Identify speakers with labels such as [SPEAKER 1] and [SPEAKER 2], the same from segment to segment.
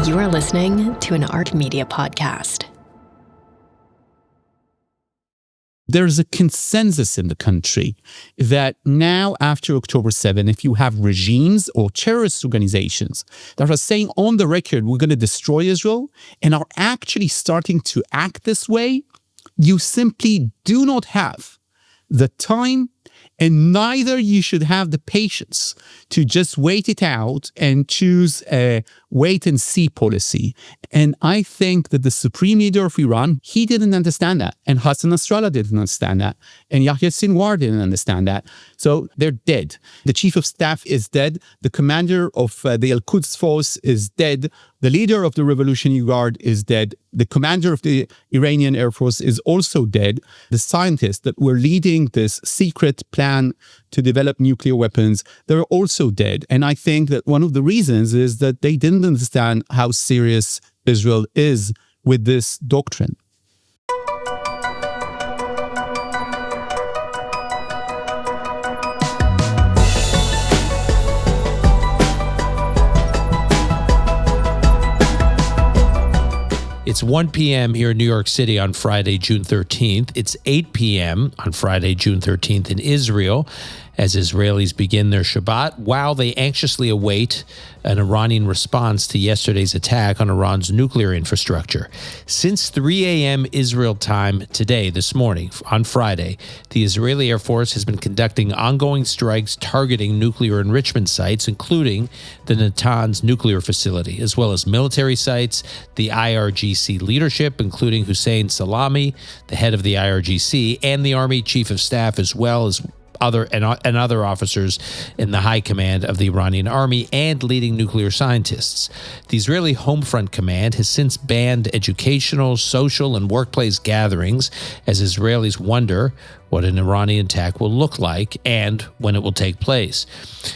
[SPEAKER 1] You are listening to an Art Media podcast.
[SPEAKER 2] There's a consensus in the country that now, after October 7, if you have regimes or terrorist organizations that are saying on the record, we're going to destroy Israel, and are actually starting to act this way, you simply do not have the time, and neither you should have the patience to just wait it out and choose a wait-and-see policy. And I think that the supreme leader of Iran, he didn't understand that. And Hassan Nasrallah didn't understand that. And Yahya Sinwar didn't understand that. So they're dead. The chief of staff is dead. The commander of the Al-Quds force is dead. The leader of the Revolutionary Guard is dead. The commander of the Iranian Air Force is also dead. The scientists that were leading this secret plan to develop nuclear weapons, they're also dead. And I think that one of the reasons is that they didn't understand how serious Israel is with this doctrine.
[SPEAKER 3] It's 1 p.m. here in New York City on Friday, June 13th. It's 8 p.m. on Friday, June 13th in Israel as Israelis begin their Shabbat while they anxiously await an Iranian response to yesterday's attack on Iran's nuclear infrastructure. Since 3 a.m. Israel time today, this morning, on Friday, the Israeli Air Force has been conducting ongoing strikes targeting nuclear enrichment sites, including the Natanz nuclear facility, as well as military sites, the IRGC leadership, including Hussein Salammi, the head of the IRGC, and the Army Chief of Staff, as well as other officers in the high command of the Iranian army and leading nuclear scientists. The Israeli Home Front Command has since banned educational, social, and workplace gatherings as Israelis wonder what an Iranian attack will look like and when it will take place.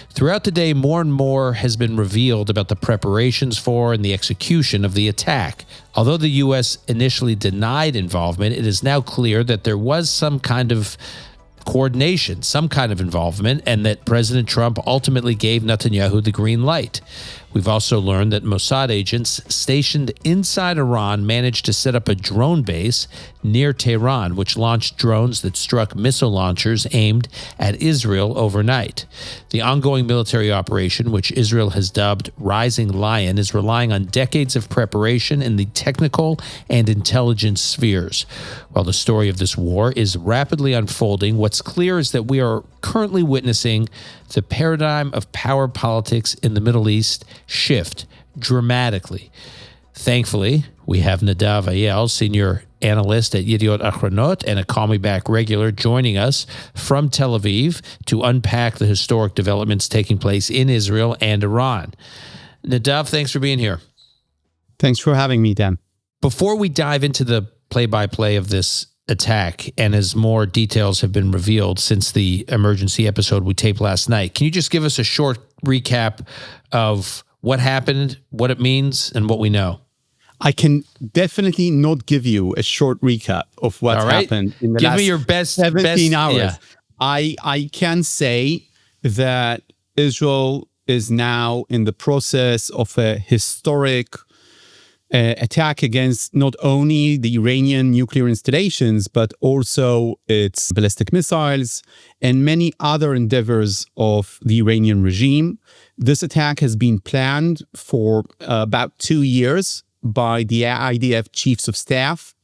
[SPEAKER 3] Throughout the day, more and more has been revealed about the preparations for and the execution of the attack. Although the U.S. initially denied involvement, it is now clear that there was some kind of coordination, some kind of involvement, and that President Trump ultimately gave Netanyahu the green light. We've also learned that Mossad agents stationed inside Iran managed to set up a drone base near Tehran, which launched drones that struck missile launchers aimed at Israel overnight. The ongoing military operation, which Israel has dubbed Rising Lion, is relying on decades of preparation in the technical and intelligence spheres. While the story of this war is rapidly unfolding, what's clear is that we are currently witnessing the paradigm of power politics in the Middle East shift dramatically. Thankfully, we have Nadav Eyal, senior analyst at Yedioth Achronot and a Call Me Back regular, joining us from Tel Aviv to unpack the historic developments taking place in Israel and Iran. Nadav, thanks for being here.
[SPEAKER 2] Thanks for having me, Dan.
[SPEAKER 3] Before we dive into the play-by-play of this attack, and as more details have been revealed since the emergency episode we taped last night, can you just give us a short recap of what happened, what it means, and what we know?
[SPEAKER 2] I can definitely not give you a short recap of what happened in the
[SPEAKER 3] Give
[SPEAKER 2] last
[SPEAKER 3] me your best
[SPEAKER 2] 17 hours.
[SPEAKER 3] Yeah.
[SPEAKER 2] I can say that Israel is now in the process of a historic attack against not only the Iranian nuclear installations, but also its ballistic missiles and many other endeavors of the Iranian regime. This attack has been planned for about 2 years by the IDF chiefs of staff.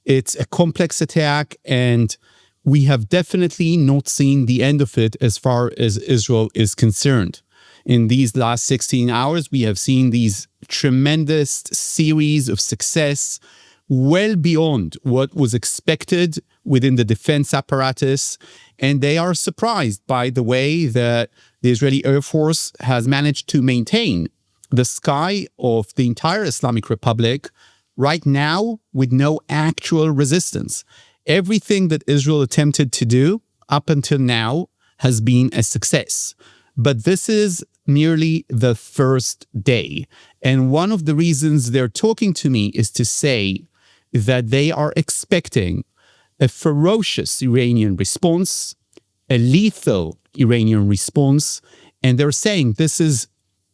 [SPEAKER 2] It's a complex attack, and we have definitely not seen the end of it as far as Israel is concerned. In these last 16 hours, we have seen these tremendous series of success well beyond what was expected within the defense apparatus. And they are surprised by the way that the Israeli Air Force has managed to maintain the sky of the entire Islamic Republic right now with no actual resistance. Everything that Israel attempted to do up until now has been a success. But this is merely the first day. And one of the reasons they're talking to me is to say that they are expecting a ferocious Iranian response, a lethal Iranian response, and they're saying this is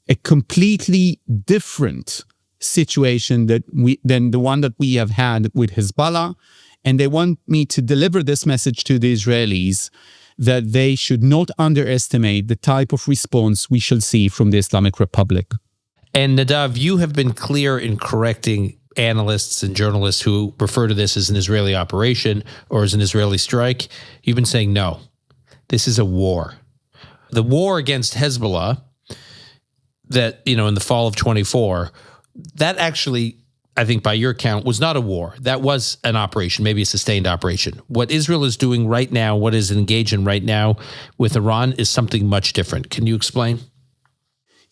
[SPEAKER 2] a completely different situation than the one that we have had with Hezbollah. And they want me to deliver this message to the Israelis that they should not underestimate the type of response we shall see from the Islamic Republic.
[SPEAKER 3] And Nadav, you have been clear in correcting analysts and journalists who refer to this as an Israeli operation or as an Israeli strike. You've been saying, no, this is a war. The war against Hezbollah that, in the fall of 24, that actually, I think by your count, was not a war. That was an operation, maybe a sustained operation. What Israel is doing right now, what is engaged in right now with Iran is something much different. Can you explain?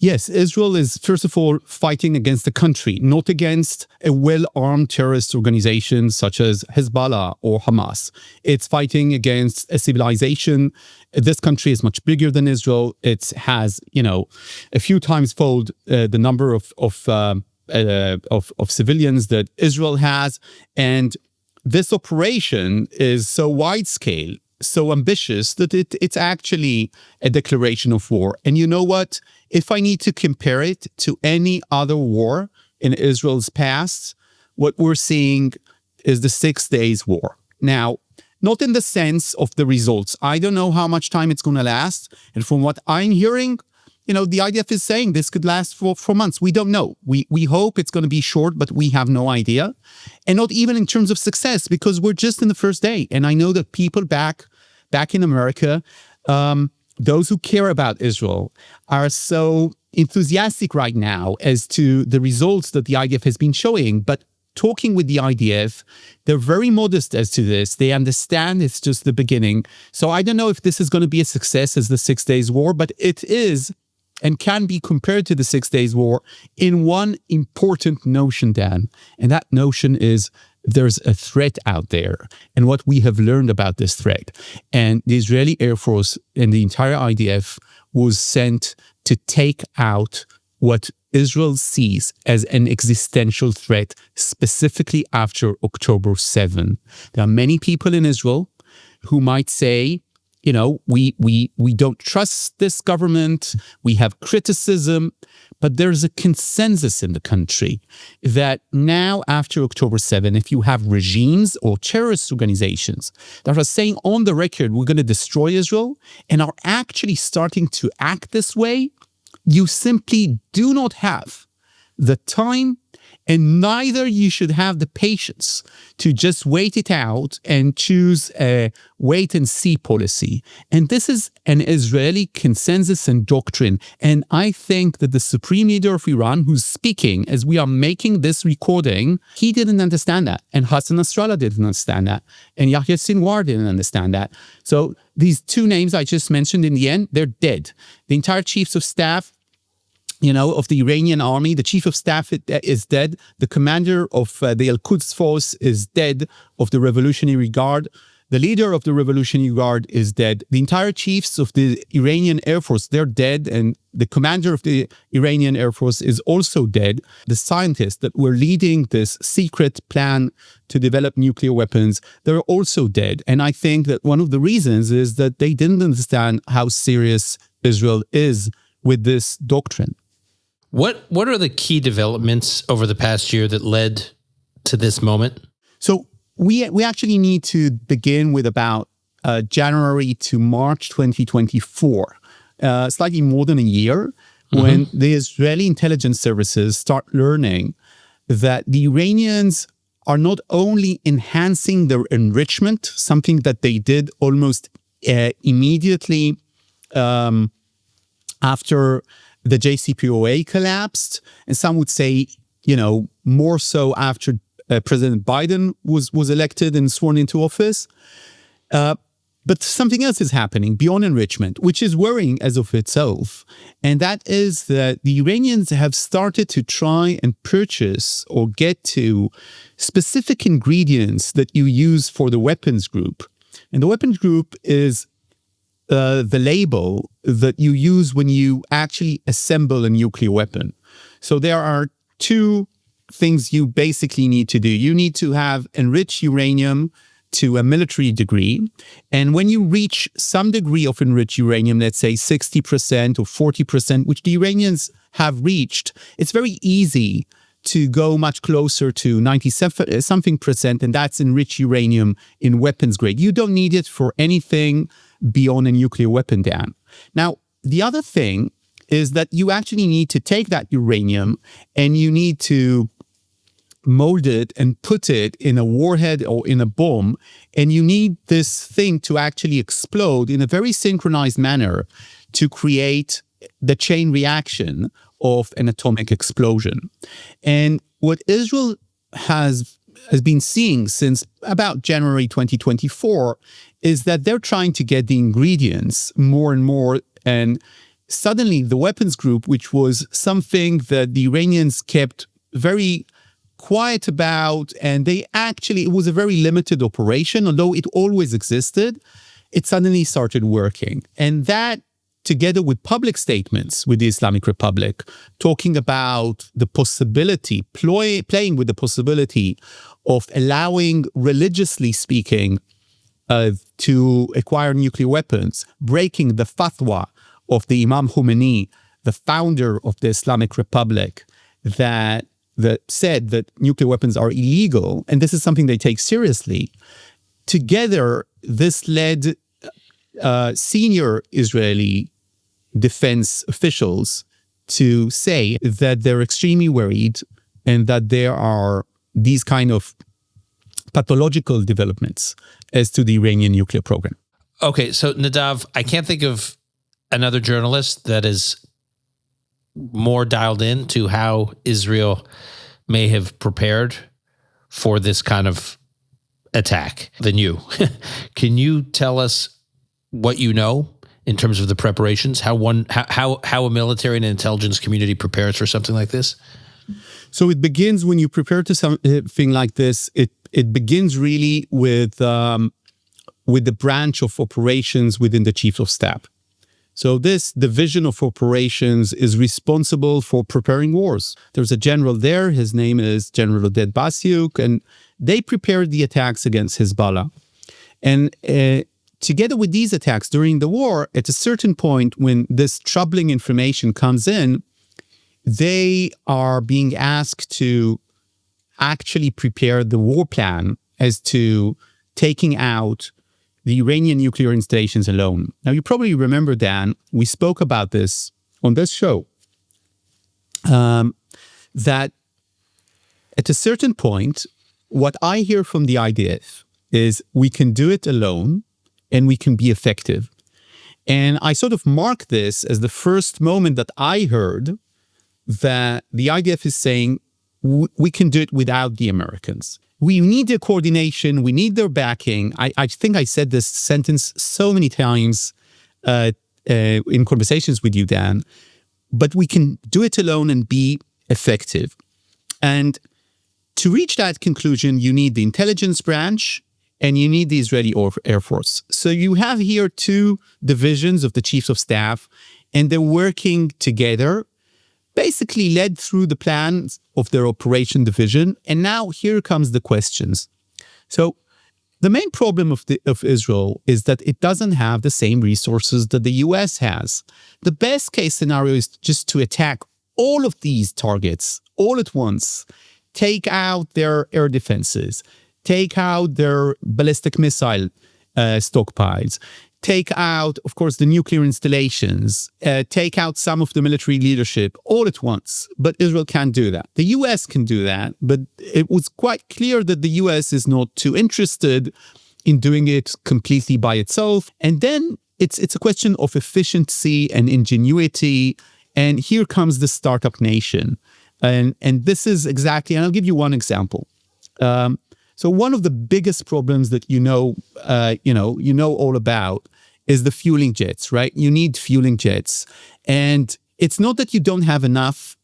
[SPEAKER 2] Yes, Israel is, first of all, fighting against the country, not against a well-armed terrorist organization such as Hezbollah or Hamas. It's fighting against a civilization. This country is much bigger than Israel. It has, a few times fold the number of civilians that Israel has. And this operation is so wide-scale, so ambitious that it's actually a declaration of war. And you know what? If I need to compare it to any other war in Israel's past, what we're seeing is the 6 Days War. Now, not in the sense of the results. I don't know how much time it's going to last. And from what I'm hearing, the IDF is saying this could last for months. We don't know. We hope it's going to be short, but we have no idea. And not even in terms of success, because we're just in the first day. And I know that people back in America, those who care about Israel are so enthusiastic right now as to the results that the IDF has been showing. But talking with the IDF, they're very modest as to this. They understand it's just the beginning. So I don't know if this is going to be a success as the 6 Days War, but it is and can be compared to the 6 Days War in one important notion, Dan. And that notion is there's a threat out there and what we have learned about this threat. And the Israeli Air Force and the entire IDF was sent to take out what Israel sees as an existential threat, specifically after October 7. There are many people in Israel who might say, we don't trust this government, we have criticism, but there's a consensus in the country that now after October 7, if you have regimes or terrorist organizations that are saying on the record, we're going to destroy Israel and are actually starting to act this way, you simply do not have the time, and neither you should have the patience to just wait it out and choose a wait-and-see policy. And this is an Israeli consensus and doctrine. And I think that the supreme leader of Iran, who's speaking as we are making this recording, he didn't understand that. And Hassan Nasrallah didn't understand that. And Yahya Sinwar didn't understand that. So these two names I just mentioned, in the end, they're dead. The entire chiefs of staff, of the Iranian army, the chief of staff is dead. The commander of the Al-Quds force is dead, of the Revolutionary Guard. The leader of the Revolutionary Guard is dead. The entire chiefs of the Iranian Air Force, they're dead. And the commander of the Iranian Air Force is also dead. The scientists that were leading this secret plan to develop nuclear weapons, they're also dead. And I think that one of the reasons is that they didn't understand how serious Israel is with this doctrine.
[SPEAKER 3] What are the key developments over the past year that led to this moment?
[SPEAKER 2] So we actually need to begin with about January to March 2024, slightly more than a year, when the Israeli intelligence services start learning that the Iranians are not only enhancing their enrichment, something that they did almost immediately after the JCPOA collapsed, and some would say, more so after President Biden was elected and sworn into office. But something else is happening beyond enrichment, which is worrying as of itself. And that is that the Iranians have started to try and purchase or get to specific ingredients that you use for the weapons group. And the weapons group is the label that you use when you actually assemble a nuclear weapon. So there are two things you basically need to do. You need to have enriched uranium to a military degree. And when you reach some degree of enriched uranium, let's say 60% or 40%, which the Iranians have reached, it's very easy to go much closer to 90-something%, and that's enriched uranium in weapons grade. You don't need it for anything beyond a nuclear weapon, Dan. Now, the other thing is that you actually need to take that uranium and you need to mold it and put it in a warhead or in a bomb, and you need this thing to actually explode in a very synchronized manner to create the chain reaction of an atomic explosion. And what Israel has been seeing since about January 2024 is that they're trying to get the ingredients more and more, and suddenly the weapons group, which was something that the Iranians kept very quiet about, and it was a very limited operation, although it always existed, it suddenly started working. And that, together with public statements with the Islamic Republic, talking about the possibility, playing with the possibility of allowing, religiously speaking, to acquire nuclear weapons, breaking the fatwa of the Imam Khomeini, the founder of the Islamic Republic, that said that nuclear weapons are illegal, and this is something they take seriously. Together, this led senior Israeli defense officials to say that they're extremely worried and that there are these kind of pathological developments as to the Iranian nuclear program.
[SPEAKER 3] Okay, so Nadav, I can't think of another journalist that is more dialed in to how Israel may have prepared for this kind of attack than you. Can you tell us what you know in terms of the preparations, how a military and intelligence community prepares for something like this?
[SPEAKER 2] So it begins when you prepare to something like this. It begins really with the branch of operations within the chief of staff. So this division of operations is responsible for preparing wars. There's a general there. His name is General Oded Basyuk, and they prepared the attacks against Hezbollah. And together with these attacks during the war, at a certain point when this troubling information comes in, they are being asked to actually prepare the war plan as to taking out the Iranian nuclear installations alone. Now, you probably remember, Dan, we spoke about this on this show, that at a certain point, what I hear from the IDF is we can do it alone and we can be effective. And I sort of mark this as the first moment that I heard that the IDF is saying we can do it without the Americans. We need their coordination. We need their backing. I think I said this sentence so many times in conversations with you, Dan, but we can do it alone and be effective. And to reach that conclusion, you need the intelligence branch and you need the Israeli Air Force. So you have here two divisions of the chiefs of staff, and they're working together, basically led through the plans of their operation division. And now here comes the questions. So the main problem of Israel is that it doesn't have the same resources that the US has. The best case scenario is just to attack all of these targets all at once, take out their air defenses, take out their ballistic missile stockpiles, take out, of course, the nuclear installations, take out some of the military leadership all at once. But Israel can't do that. The US can do that, but it was quite clear that the US is not too interested in doing it completely by itself. And then it's a question of efficiency and ingenuity. And here comes the startup nation. And this is exactly, and I'll give you one example. So one of the biggest problems that you know all about is the fueling jets, right? You need fueling jets. And it's not that you don't have enough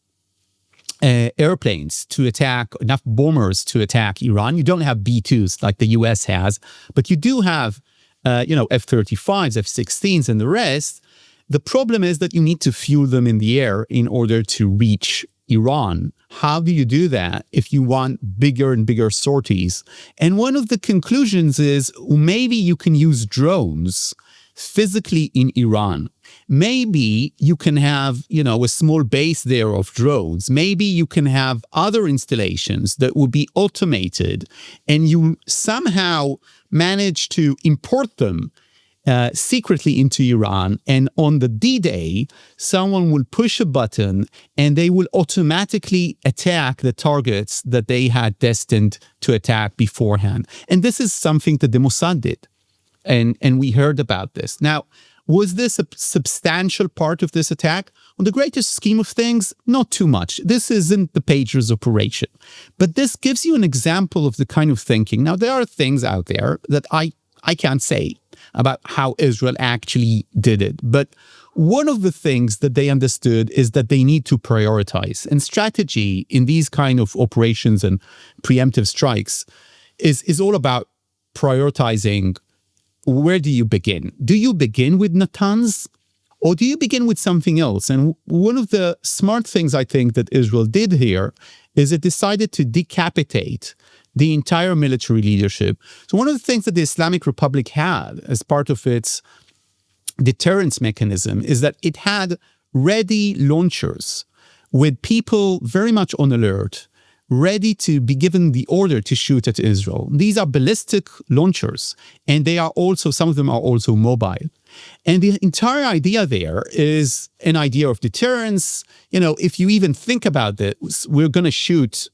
[SPEAKER 2] airplanes to attack, enough bombers to attack Iran. You don't have B-2s like the US has, but you do have, F-35s, F-16s, and the rest. The problem is that you need to fuel them in the air in order to reach Iran. How do you do that if you want bigger and bigger sorties? And one of the conclusions is maybe you can use drones physically in Iran. maybe you can have, a small base there of drones. Maybe you can have other installations that will be automated, and you somehow manage to import them secretly into Iran. And on the D-Day, someone will push a button and they will automatically attack the targets that they had destined to attack beforehand. And this is something that the Mossad did. And we heard about this. Now, was this a substantial part of this attack? On the greatest scheme of things, not too much. This isn't the Pager's operation. But this gives you an example of the kind of thinking. Now, there are things out there that I can't say about how Israel actually did it. But one of the things that they understood is that they need to prioritize. And strategy in these kind of operations and preemptive strikes is all about prioritizing. Where do you begin? Do you begin with Natanz, or do you begin with something else? And one of the smart things I think that Israel did here is it decided to decapitate the entire military leadership. So one of the things that the Islamic Republic had as part of its deterrence mechanism is that it had ready launchers with people very much on alert, ready to be given the order to shoot at Israel. These are ballistic launchers, and they are also, some of them are also mobile. And the entire idea there is an idea of deterrence. If you even think about this, we're going to shoot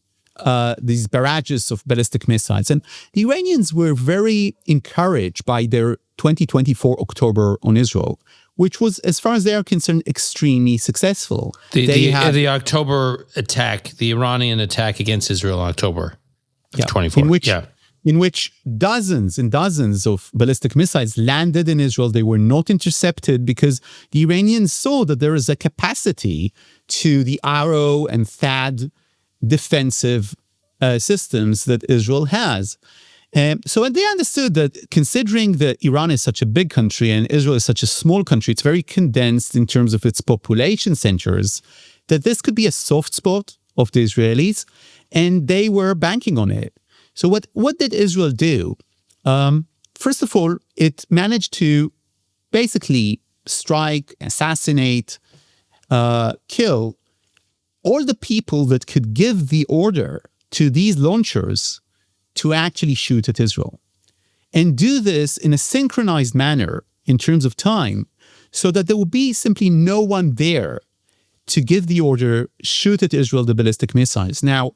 [SPEAKER 2] these barrages of ballistic missiles. And the Iranians were very encouraged by their 2024 October on Israel, which was, as far as they are concerned, extremely successful.
[SPEAKER 3] The October attack, the Iranian attack against Israel in October of 24.
[SPEAKER 2] In which dozens and dozens of ballistic missiles landed in Israel. They were not intercepted because the Iranians saw that there is a capacity to the Arrow and THAAD defensive systems that Israel has. So they understood that considering that Iran is such a big country and Israel is such a small country, it's very condensed in terms of its population centers, that this could be a soft spot of the Israelis, and they were banking on it. So what did Israel do? First of all, it managed to basically strike, assassinate, kill all the people that could give the order to these launchers to actually shoot at Israel, and do this in a synchronized manner in terms of time, so that there will be simply no one there to give the order, shoot at Israel the ballistic missiles. Now,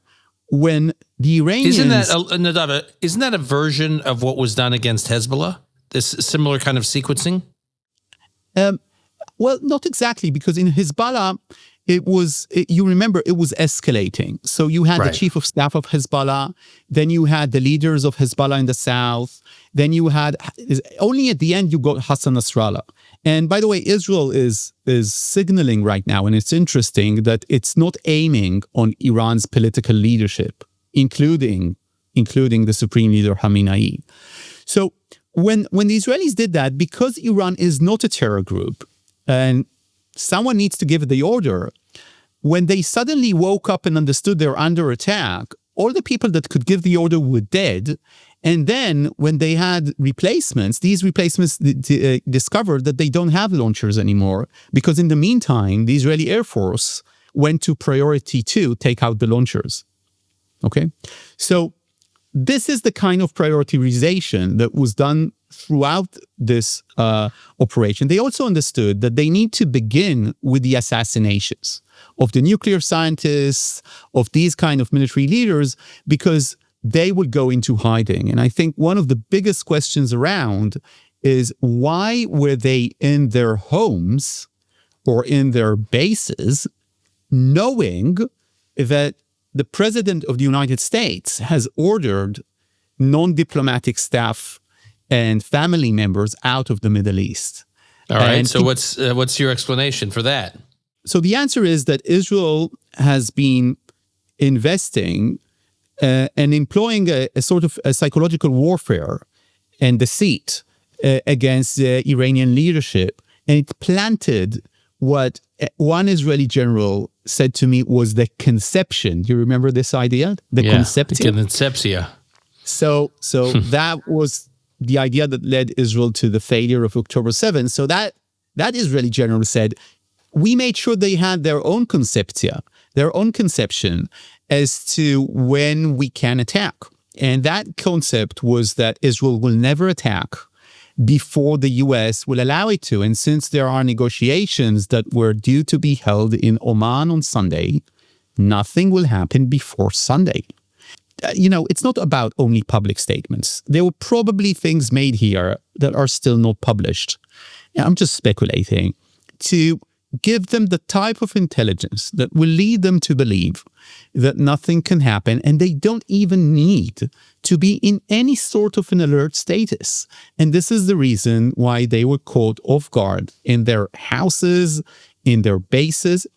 [SPEAKER 2] when the Iranians...
[SPEAKER 3] Isn't that a version of what was done against Hezbollah? This similar kind of sequencing?
[SPEAKER 2] Well, not exactly, because in Hezbollah, it was escalating. So you had the chief of staff of Hezbollah, then you had the leaders of Hezbollah in the south, then you had, only at the end you got Hassan Nasrallah. And by the way, Israel is signaling right now, and it's interesting that it's not aiming on Iran's political leadership, including the supreme leader Khamenei. So when the Israelis did that, because Iran is not a terror group, and someone needs to give the order, when they suddenly woke up and understood they're under attack, all the people that could give the order were dead. And then when they had replacements, these replacements discovered that they don't have launchers anymore, because in the meantime, the Israeli Air Force went to priority 2, take out the launchers. Okay? So this is the kind of prioritization that was done throughout this operation. They also understood that they need to begin with the assassinations of the nuclear scientists, of these kind of military leaders, because they would go into hiding. And I think one of the biggest questions around is, why were they in their homes or in their bases knowing that the President of the United States has ordered non-diplomatic staff and family members out of the Middle East?
[SPEAKER 3] All right. And so what's your explanation for that?
[SPEAKER 2] So the answer is that Israel has been investing and employing a sort of a psychological warfare and deceit against the Iranian leadership. And it planted what one Israeli general said to me was the conception. Do you remember this idea? The
[SPEAKER 3] conceptia.
[SPEAKER 2] So that was the idea that led Israel to the failure of October 7th. So that that Israeli general said, we made sure they had their own conception as to when we can attack. And that concept was that Israel will never attack before the US will allow it to. And since there are negotiations that were due to be held in Oman on Sunday, nothing will happen before Sunday. It's not about only public statements. There were probably things made here that are still not published. I'm just speculating to give them the type of intelligence that will lead them to believe that nothing can happen, and they don't even need to be in any sort of an alert status. And this is the reason why they were caught off guard in their houses, in their bases.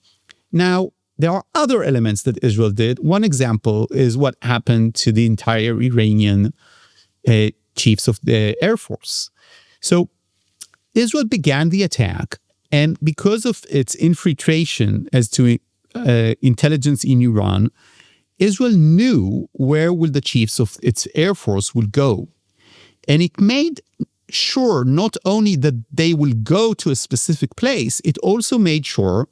[SPEAKER 2] Now, there are other elements that Israel did. One example is what happened to the entire Iranian chiefs of the Air Force. So Israel began the attack, and because of its infiltration as to intelligence in Iran, Israel knew where will the chiefs of its Air Force would go. And it made sure not only that they will go to a specific place, it also made sure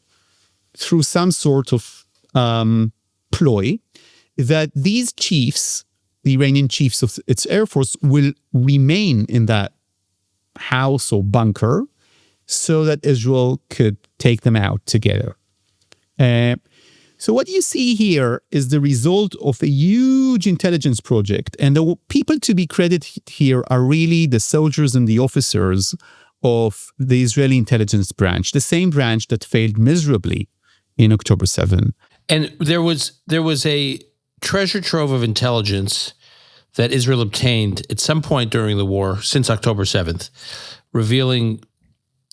[SPEAKER 2] through some sort of ploy that these chiefs, the Iranian chiefs of its Air Force, will remain in that house or bunker so that Israel could take them out together. So what you see here is the result of a huge intelligence project. And the people to be credited here are really the soldiers and the officers of the Israeli intelligence branch, the same branch that failed miserably in October 7.
[SPEAKER 3] And there was a treasure trove of intelligence that Israel obtained at some point during the war since October 7th, revealing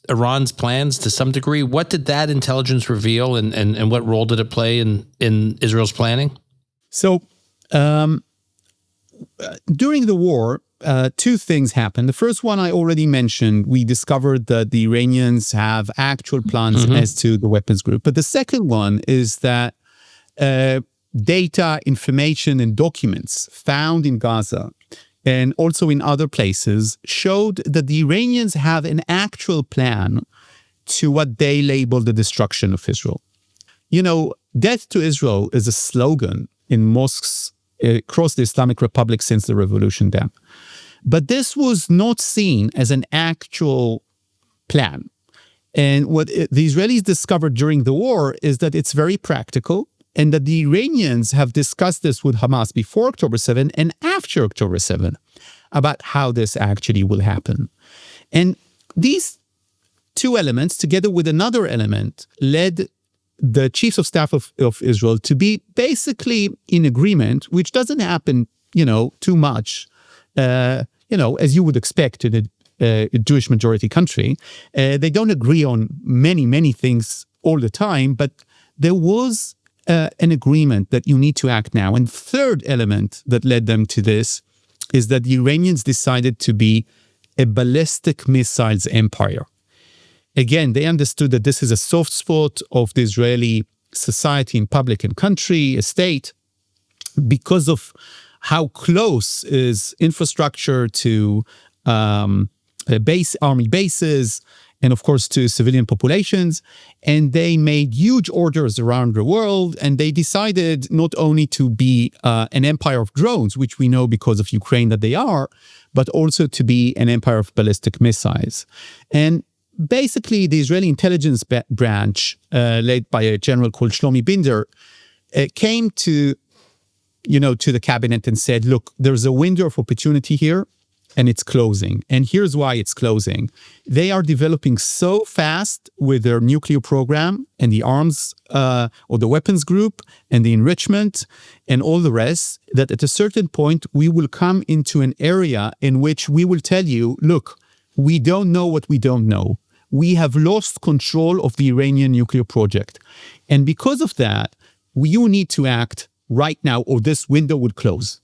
[SPEAKER 3] Iran's plans to some degree. What did that intelligence reveal, and what role did it play in Israel's planning?
[SPEAKER 2] So during the war, two things happened. The first one I already mentioned. We discovered that the Iranians have actual plans as to the weapons group. But the second one is that data, information, and documents found in Gaza and also in other places showed that the Iranians have an actual plan to what they label the destruction of Israel. Death to Israel is a slogan in mosques across the Islamic Republic since the revolution then. But this was not seen as an actual plan. And what the Israelis discovered during the war is that it's very practical, and that the Iranians have discussed this with Hamas before October 7 and after October 7 about how this actually will happen. And these two elements, together with another element, led the chiefs of staff of Israel to be basically in agreement, which doesn't happen, too much, as you would expect in a Jewish majority country. They don't agree on many, many things all the time, but there was an agreement that you need to act now. And third element that led them to this is that the Iranians decided to be a ballistic missiles empire. Again, they understood that this is a soft spot of the Israeli society and public and country, a state, because of how close is infrastructure to army bases, and of course to civilian populations. And they made huge orders around the world, and they decided not only to be an empire of drones, which we know because of Ukraine that they are, but also to be an empire of ballistic missiles. And basically the Israeli intelligence branch, led by a general called Shlomi Binder, came to the cabinet and said, look, there's a window of opportunity here, and it's closing. And here's why it's closing. They are developing so fast with their nuclear program and the arms or the weapons group and the enrichment and all the rest, that at a certain point, we will come into an area in which we will tell you, look, we don't know what we don't know. We have lost control of the Iranian nuclear project. And because of that, you need to act right now, or this window would close.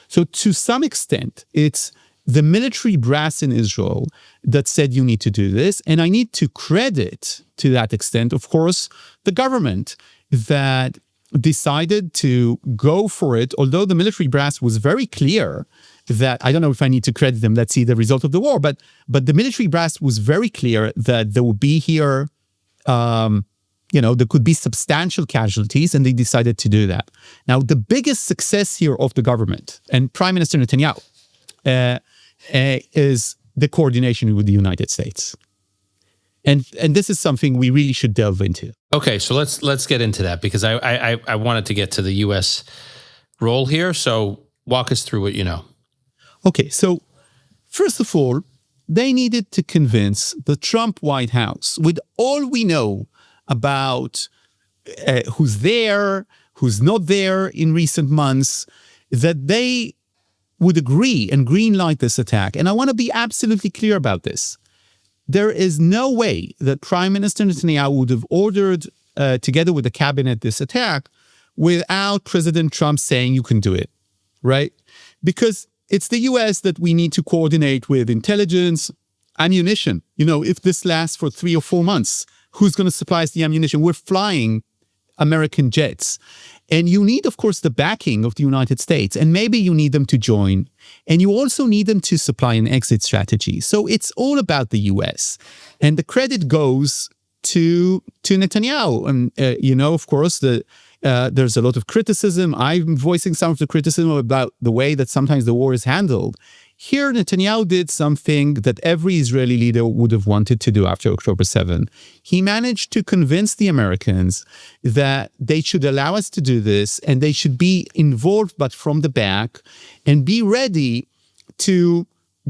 [SPEAKER 2] So to some extent, it's the military brass in Israel that said you need to do this. And I need to credit, to that extent, of course, the government that decided to go for it, although the military brass was very clear that, I don't know if I need to credit them, let's see the result of the war, but the military brass was very clear that there would be here, there could be substantial casualties, and they decided to do that. Now, the biggest success here of the government and Prime Minister Netanyahu is the coordination with the United States. And this is something we really should delve into.
[SPEAKER 3] Okay, so let's get into that, because I wanted to get to the U.S. role here. So walk us through what you know.
[SPEAKER 2] Okay, so first of all, they needed to convince the Trump White House, with all we know about who's there, who's not there in recent months, that they would agree and greenlight this attack. And I want to be absolutely clear about this. There is no way that Prime Minister Netanyahu would have ordered, together with the cabinet, this attack without President Trump saying you can do it, right? Because it's the US that we need to coordinate with intelligence, ammunition. If this lasts for 3 or 4 months, who's going to supply us the ammunition? We're flying American jets. And you need, of course, the backing of the United States. And maybe you need them to join. And you also need them to supply an exit strategy. So it's all about the US. And the credit goes to Netanyahu. And, of course, there's a lot of criticism. I'm voicing some of the criticism about the way that sometimes the war is handled. Here, Netanyahu did something that every Israeli leader would have wanted to do after October 7. He managed to convince the Americans that they should allow us to do this, and they should be involved, but from the back, and be ready to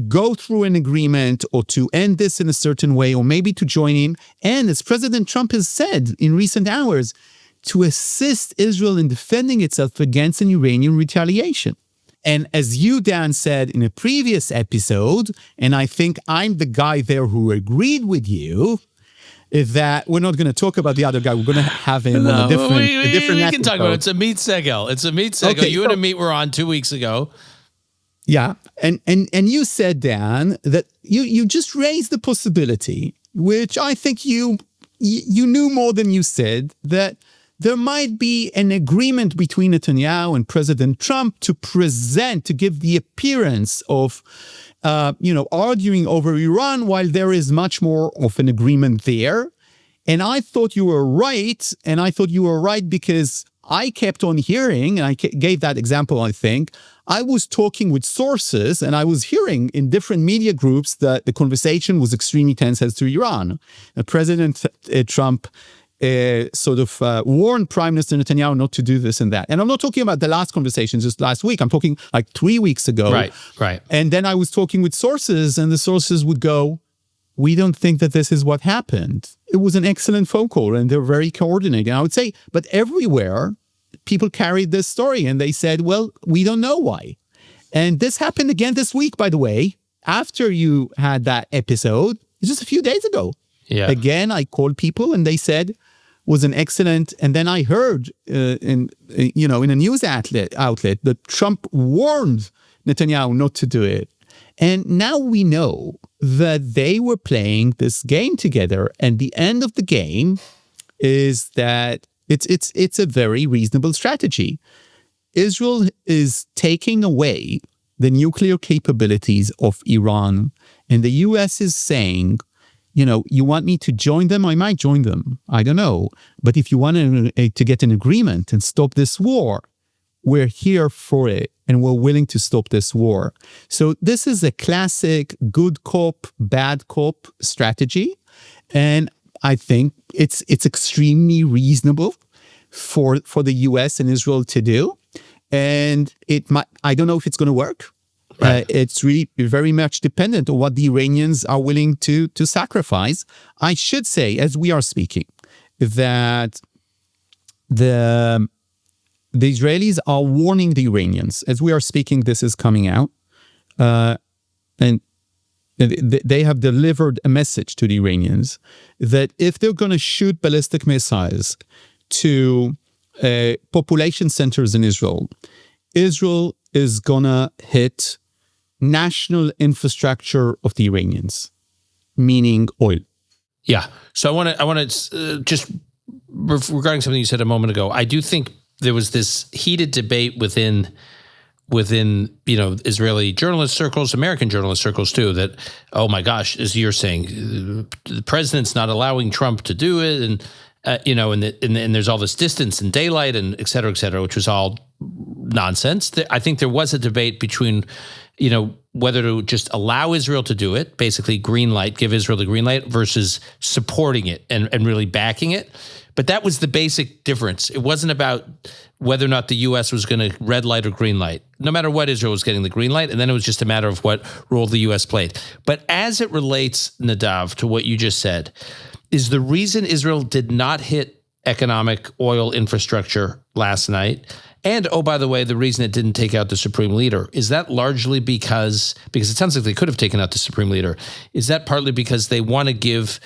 [SPEAKER 2] go through an agreement or to end this in a certain way, or maybe to join in. And as President Trump has said in recent hours, to assist Israel in defending itself against an Iranian retaliation. And as you, Dan, said in a previous episode, and I think I'm the guy there who agreed with you, is that we're not going to talk about the other guy. We're going to have him on a different
[SPEAKER 3] we
[SPEAKER 2] episode.
[SPEAKER 3] can talk about it. It's a meet segel. Okay, you and Amit were on 2 weeks ago.
[SPEAKER 2] Yeah. And you said, Dan, that you just raised the possibility, which I think you knew more than you said, that there might be an agreement between Netanyahu and President Trump to give the appearance of, arguing over Iran, while there is much more of an agreement there. And I thought you were right. And I thought you were right because I kept on hearing, and I gave that example, I think. I was talking with sources, and I was hearing in different media groups that the conversation was extremely tense as to Iran. President Trump warned Prime Minister Netanyahu not to do this and that. And I'm not talking about the last conversation just last week. I'm talking like 3 weeks ago.
[SPEAKER 3] Right.
[SPEAKER 2] And then I was talking with sources, and the sources would go, we don't think that this is what happened. It was an excellent phone call, and they're very coordinated. And I would say, but everywhere, people carried this story, and they said, well, we don't know why. And this happened again this week, by the way, after you had that episode, just a few days ago.
[SPEAKER 3] Yeah.
[SPEAKER 2] Again, I called people, and they said, was an excellent, and then I heard in a news outlet that Trump warned Netanyahu not to do it. And now we know that they were playing this game together, and the end of the game is that it's a very reasonable strategy. Israel is taking away the nuclear capabilities of Iran, and the US is saying, you want me to join them? I might join them. I don't know. But if you want to get an agreement and stop this war, we're here for it, and we're willing to stop this war. So this is a classic good cop, bad cop strategy. And I think it's extremely reasonable for the US and Israel to do. And I don't know if it's going to work. Right. It's really very much dependent on what the Iranians are willing to sacrifice. I should say, as we are speaking, that the Israelis are warning the Iranians. As we are speaking, this is coming out. And they have delivered a message to the Iranians that if they're going to shoot ballistic missiles to population centers in Israel, Israel is going to hit national infrastructure of the Iranians, meaning oil.
[SPEAKER 3] Yeah. So I want to just regarding something you said a moment ago, I do think there was this heated debate within within, Israeli journalist circles, American journalist circles too, that, oh my gosh, as you're saying, the president's not allowing Trump to do it. And, and there's all this distance and daylight and et cetera, which was all nonsense. I think there was a debate between, whether to just allow Israel to do it, basically green light, give Israel the green light, versus supporting it and really backing it. But that was the basic difference. It wasn't about whether or not the U.S. was going to red light or green light. No matter what, Israel was getting the green light, and then it was just a matter of what role the U.S. played. But as it relates, Nadav, to what you just said, is the reason Israel did not hit economic oil infrastructure last night, and, oh, by the way, the reason it didn't take out the supreme leader, is that largely because it sounds like they could have taken out the supreme leader, is that partly because they want to give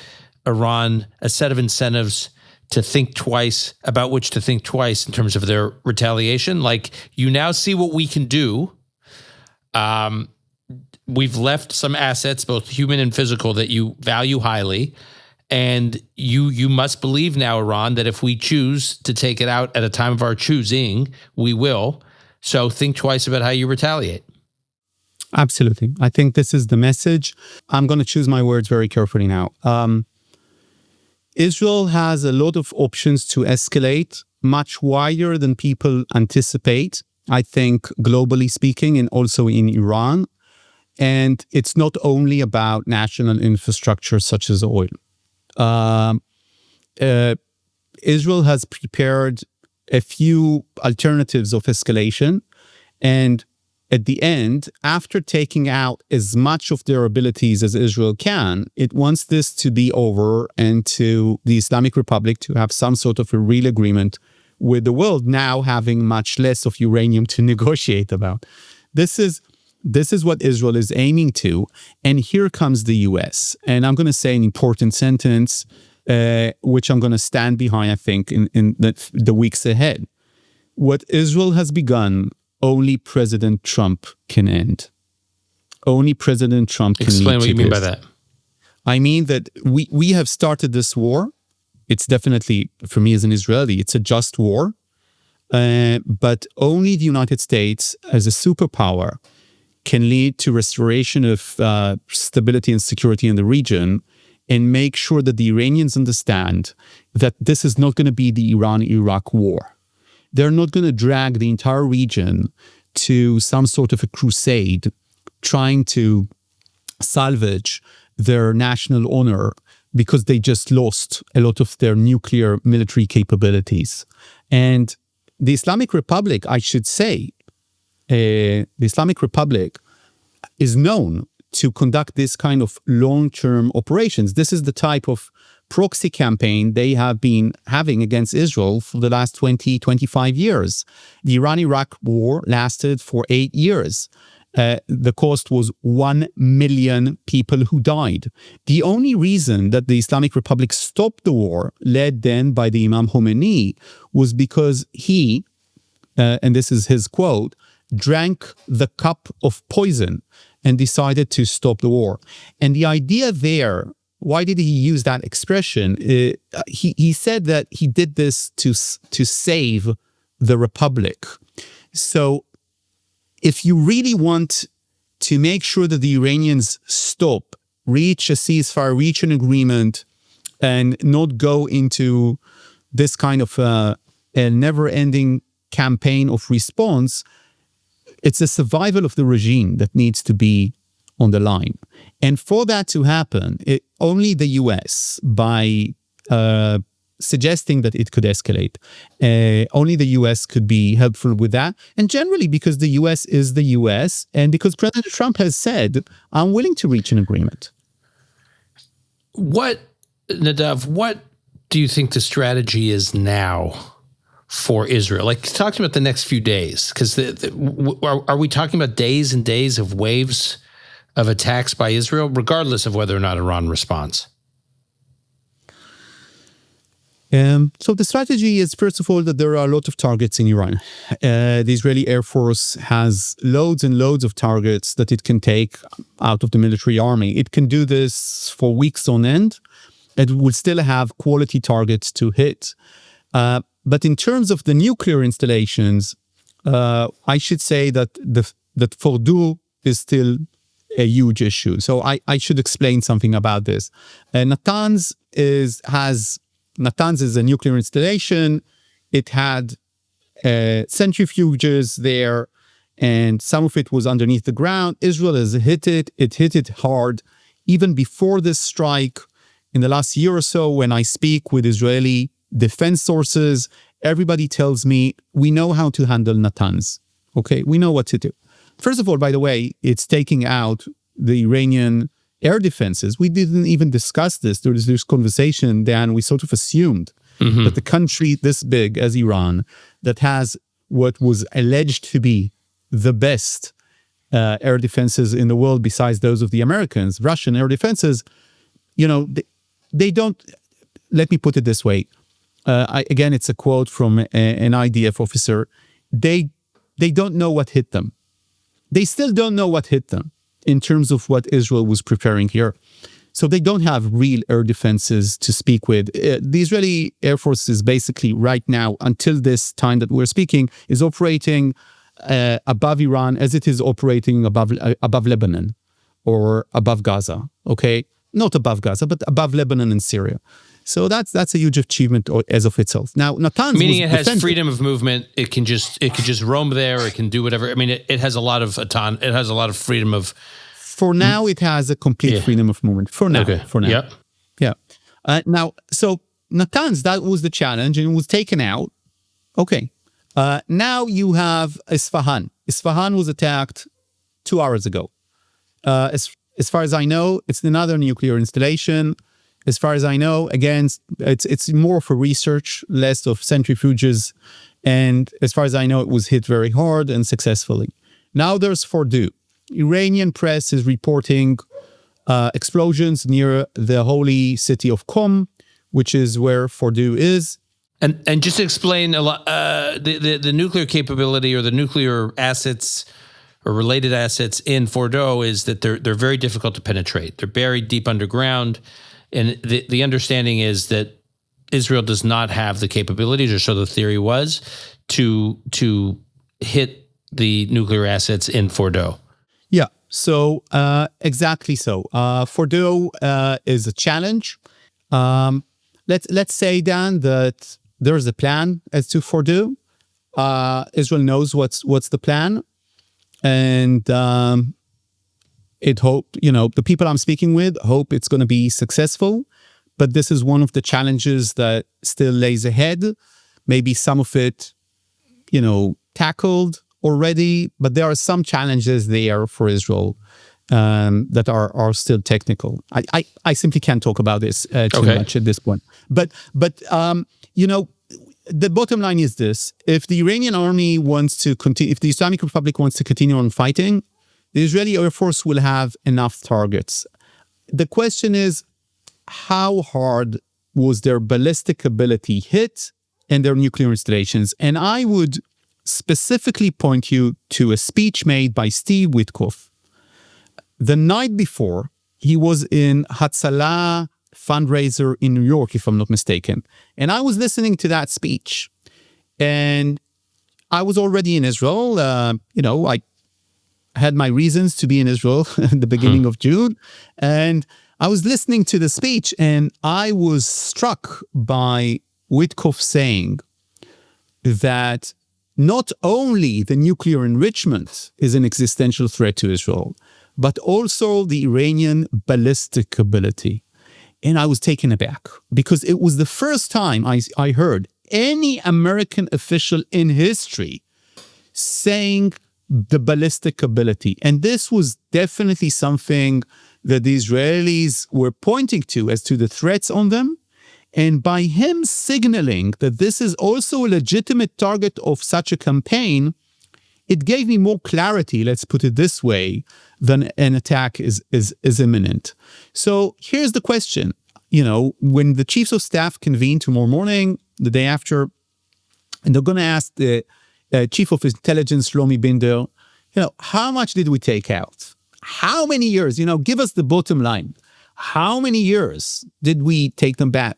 [SPEAKER 3] Iran a set of incentives to think twice about which to think twice in terms of their retaliation? Like, you now see what we can do. We've left some assets, both human and physical, that you value highly. And you must believe now, Iran, that if we choose to take it out at a time of our choosing, we will. So think twice about how you retaliate.
[SPEAKER 2] Absolutely. I think this is the message. I'm going to choose my words very carefully now. Israel has a lot of options to escalate, much wider than people anticipate, I think, globally speaking, and also in Iran. And it's not only about national infrastructure such as oil. Israel has prepared a few alternatives of escalation, and at the end, after taking out as much of their abilities as Israel can, it wants this to be over and to the Islamic Republic to have some sort of a real agreement with the world, now having much less of uranium to negotiate about. This is what Israel is aiming to. And here comes the US. And I'm going to say an important sentence, which I'm going to stand behind, I think, in the weeks ahead. What Israel has begun, only President Trump can end. Only President Trump can
[SPEAKER 3] explain what you mean by that.
[SPEAKER 2] I mean that we have started this war. It's definitely, for me as an Israeli, it's a just war. But only the United States as a superpower can lead to restoration of stability and security in the region, and make sure that the Iranians understand that this is not going to be the Iran-Iraq war. They're not going to drag the entire region to some sort of a crusade, trying to salvage their national honor because they just lost a lot of their nuclear military capabilities. And the Islamic Republic, I should say, the Islamic Republic is known to conduct this kind of long-term operations. This is the type of proxy campaign they have been having against Israel for the last 20, 25 years. The Iran-Iraq war lasted for 8 years. The cost was 1 million people who died. The only reason that the Islamic Republic stopped the war, led then by the Imam Khomeini, was because he, and this is his quote, drank the cup of poison and decided to stop the war. And the idea there, why did he use that expression? He said that he did this to save the Republic. So if you really want to make sure that the Iranians stop, reach a ceasefire, reach an agreement, and not go into this kind of a never-ending campaign of response, it's the survival of the regime that needs to be on the line. And for that to happen, only the US, by suggesting that it could escalate, only the US could be helpful with that. And generally because the US is the US, and because President Trump has said, I'm willing to reach an agreement.
[SPEAKER 3] Nadav, what do you think the strategy is now for Israel? Like, talk to me about the next few days, because are we talking about days and days of waves of attacks by Israel, regardless of whether or not Iran responds?
[SPEAKER 2] So the strategy is, first of all, that there are a lot of targets in Iran. The Israeli Air Force has loads and loads of targets that it can take out of the military army. It can do this for weeks on end. It will still have quality targets to hit. But in terms of the nuclear installations, I should say that that Fordow is still a huge issue. So I should explain something about this. Natanz is a nuclear installation. It had centrifuges there, and some of it was underneath the ground. Israel has hit it. It hit it hard. Even before this strike, in the last year or so, when I speak with Israeli defense sources, everybody tells me, we know how to handle Natanz. Okay, we know what to do. First of all, by the way, it's taking out the Iranian air defenses. We didn't even discuss this. There was this conversation, Dan. We sort of assumed that the country this big as Iran, that has what was alleged to be the best air defenses in the world besides those of the Americans, Russian air defenses, they don't, let me put it this way. Again, it's a quote from an IDF officer. They don't know what hit them. They still don't know what hit them in terms of what Israel was preparing here. So they don't have real air defenses to speak with. The Israeli Air Force is basically right now, until this time that we're speaking, is operating above Iran as it is operating above Lebanon or above Gaza. Okay, not above Gaza, but above Lebanon and Syria. So that's a huge achievement as of itself. Now, Natanz
[SPEAKER 3] meaning it has freedom of movement. It can just roam there. It can do whatever. I mean, it has a lot of It has a lot of freedom of.
[SPEAKER 2] For now, it has a complete freedom of movement. For now.
[SPEAKER 3] Okay.
[SPEAKER 2] For now.
[SPEAKER 3] Yep.
[SPEAKER 2] Yeah. Now, so Natanz, that was the challenge, and it was taken out. Okay. Now you have Isfahan. Isfahan was attacked 2 hours ago. As far as I know, it's another nuclear installation. As far as I know, again, it's more for research, less of centrifuges. And as far as I know, it was hit very hard and successfully. Now there's Fordow. Iranian press is reporting explosions near the holy city of Qom, which is where Fordow is.
[SPEAKER 3] And just to explain a lot, the nuclear capability or the nuclear assets or related assets in Fordow is that they're very difficult to penetrate. They're buried deep underground. And the understanding is that Israel does not have the capabilities, or so the theory was, to hit the nuclear assets in Fordow.
[SPEAKER 2] Yeah, so exactly so. Fordow is a challenge. Let's say, Dan, that there's a plan as to Fordow. Israel knows what's the plan, and the people I'm speaking with hope it's going to be successful, but this is one of the challenges that still lays ahead. Maybe some of it, tackled already, but there are some challenges there for Israel that are still technical. I simply can't talk about this too much at this point. But the bottom line is this: if the Iranian army wants to continue, if the Islamic Republic wants to continue on fighting, the Israeli Air Force will have enough targets. The question is, how hard was their ballistic ability hit and their nuclear installations? And I would specifically point you to a speech made by Steve Witkoff. The night before, he was in Hatzalah fundraiser in New York, if I'm not mistaken. And I was listening to that speech. And I was already in Israel. I had my reasons to be in Israel at the beginning of June. And I was listening to the speech, and I was struck by Witkoff saying that not only the nuclear enrichment is an existential threat to Israel, but also the Iranian ballistic ability. And I was taken aback because it was the first time I heard any American official in history saying the ballistic ability. And this was definitely something that the Israelis were pointing to as to the threats on them. And by him signaling that this is also a legitimate target of such a campaign, it gave me more clarity, let's put it this way, than an attack is imminent. So here's the question. When the chiefs of staff convene tomorrow morning, the day after, and they're going to ask the chief of intelligence, Shlomi Binder, how much did we take out? How many years? Give us the bottom line. How many years did we take them back?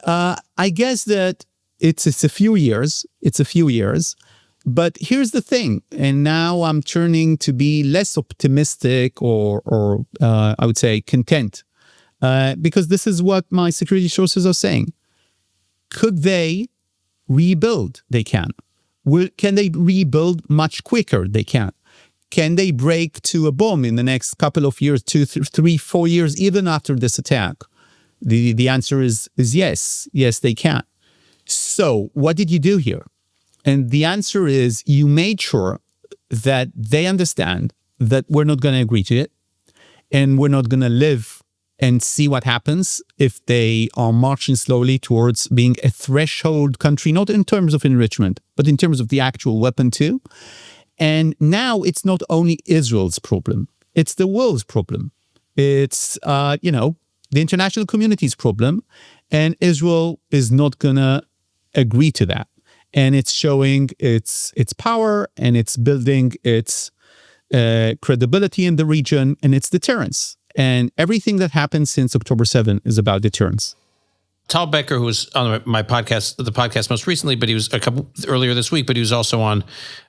[SPEAKER 2] I guess that it's a few years. It's a few years. But here's the thing, and now I'm turning to be less optimistic or I would say content, because this is what my security sources are saying. Could they rebuild? They can. Can they rebuild much quicker? They can. Can they break to a bomb in the next couple of years, 2, 3, 4 years, even after this attack? The answer is yes. Yes, they can. So what did you do here? And the answer is you made sure that they understand that we're not going to agree to it, and we're not going to live and see what happens if they are marching slowly towards being a threshold country, not in terms of enrichment, but in terms of the actual weapon too. And now it's not only Israel's problem, it's the world's problem. It's, the international community's problem, and Israel is not going to agree to that. And it's showing its power, and it's building its credibility in the region, and its deterrence. And everything that happened since October 7 is about deterrence.
[SPEAKER 3] Tal Becker, who was on my podcast, the podcast most recently, but he was earlier this week, but he was also on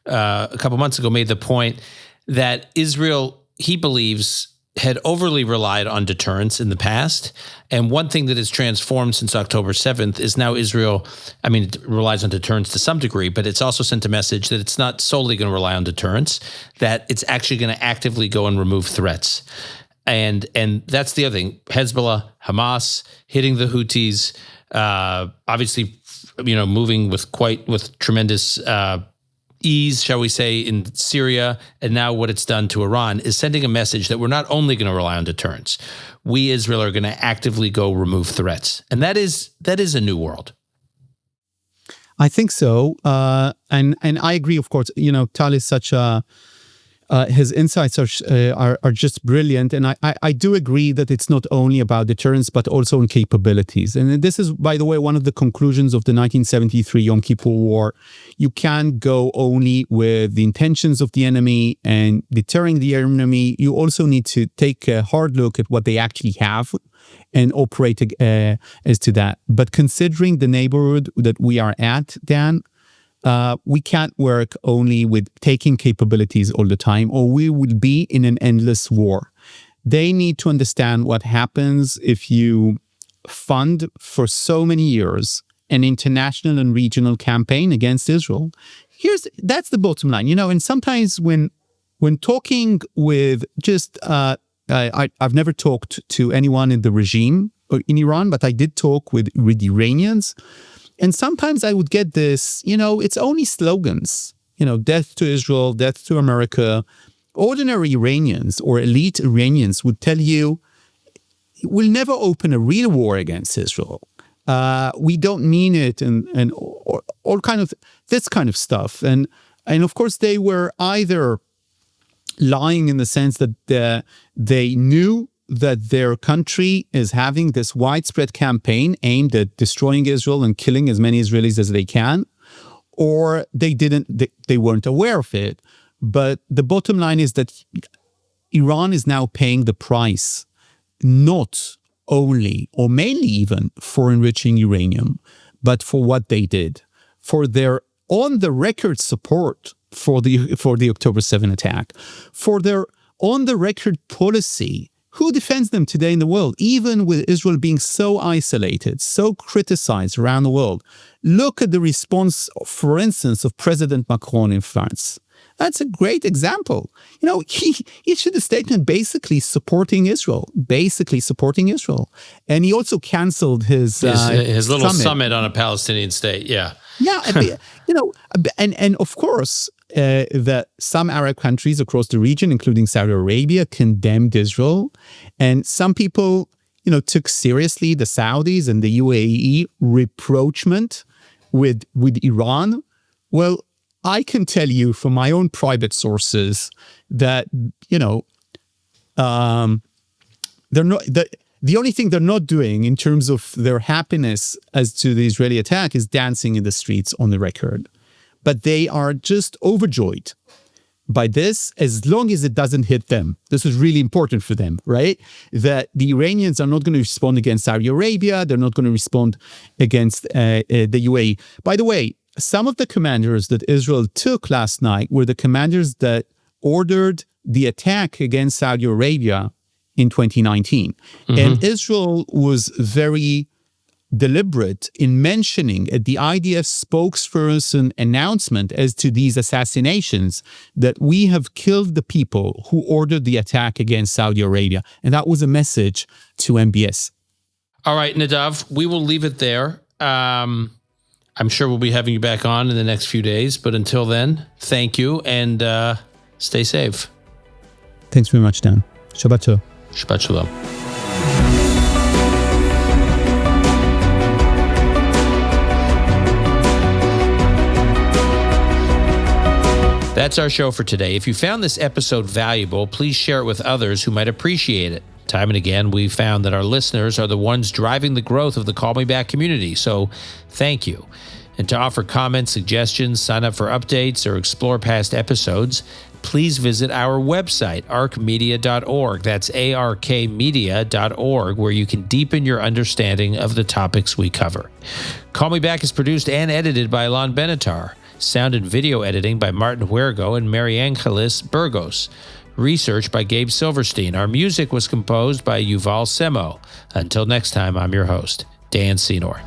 [SPEAKER 3] a couple months ago, made the point that Israel, he believes, had overly relied on deterrence in the past. And one thing that has transformed since October 7th is now Israel, it relies on deterrence to some degree, but it's also sent a message that it's not solely going to rely on deterrence, that it's actually going to actively go and remove threats. And that's the other thing. Hezbollah, Hamas, hitting the Houthis, obviously, moving with tremendous ease, shall we say, in Syria, and now what it's done to Iran is sending a message that we're not only going to rely on deterrence. We, Israel, are going to actively go remove threats. And that is a new world.
[SPEAKER 2] I think so. And I agree, of course. Tal is such a... his insights are just brilliant. And I do agree that it's not only about deterrence, but also in capabilities. And this is, by the way, one of the conclusions of the 1973 Yom Kippur War. You can't go only with the intentions of the enemy and deterring the enemy. You also need to take a hard look at what they actually have and operate as to that. But considering the neighborhood that we are at, Dan, we can't work only with taking capabilities all the time, or we will be in an endless war. They need to understand what happens if you fund for so many years an international and regional campaign against Israel. That's the bottom line, and sometimes when talking with I've never talked to anyone in the regime or in Iran, but I did talk with Iranians. And sometimes I would get this, it's only slogans, death to Israel, death to America. Ordinary Iranians or elite Iranians would tell you, we'll never open a real war against Israel. We don't mean it, and all kind of this kind of stuff. And of course, they were either lying in the sense that they knew that their country is having this widespread campaign aimed at destroying Israel and killing as many Israelis as they can, or they weren't aware of it. But the bottom line is that Iran is now paying the price, not only or mainly even for enriching uranium, but for what they did, for their on-the-record support for the October 7 attack, for their on-the-record policy. Who defends them today in the world, even with Israel being so isolated, so criticized around the world? Look at the response, for instance, of President Macron in France. That's a great example. He issued a statement basically supporting Israel. And he also canceled his
[SPEAKER 3] little summit on a Palestinian state. Yeah.
[SPEAKER 2] Yeah. And of course, that some Arab countries across the region, including Saudi Arabia, condemned Israel. And some people, took seriously the Saudis and the UAE reproachment with Iran. Well, I can tell you from my own private sources that, they're not... The only thing they're not doing in terms of their happiness as to the Israeli attack is dancing in the streets on the record. But they are just overjoyed by this, as long as it doesn't hit them. This is really important for them, right? That the Iranians are not going to respond against Saudi Arabia. They're not going to respond against the UAE. By the way, some of the commanders that Israel took last night were the commanders that ordered the attack against Saudi Arabia in 2019. And Israel was very deliberate in mentioning at the IDF spokesperson announcement as to these assassinations that we have killed the people who ordered the attack against Saudi Arabia. And that was a message to MBS.
[SPEAKER 3] All right, Nadav, we will leave it there. I'm sure we'll be having you back on in the next few days. But until then, thank you and stay safe.
[SPEAKER 2] Thanks very much, Dan. Shabbat Shalom.
[SPEAKER 3] Shabbat Shalom. That's our show for today. If you found this episode valuable, please share it with others who might appreciate it. Time and again, we've found that our listeners are the ones driving the growth of the Call Me Back community, so thank you. And to offer comments, suggestions, sign up for updates, or explore past episodes, please visit our website, arkmedia.org. That's arkmedia.org, where you can deepen your understanding of the topics we cover. Call Me Back is produced and edited by Alon Benatar. Sound and video editing by Martin Huergo and Mariangelis Burgos. Research by Gabe Silverstein. Our music was composed by Yuval Semo. Until next time, I'm your host, Dan Senor.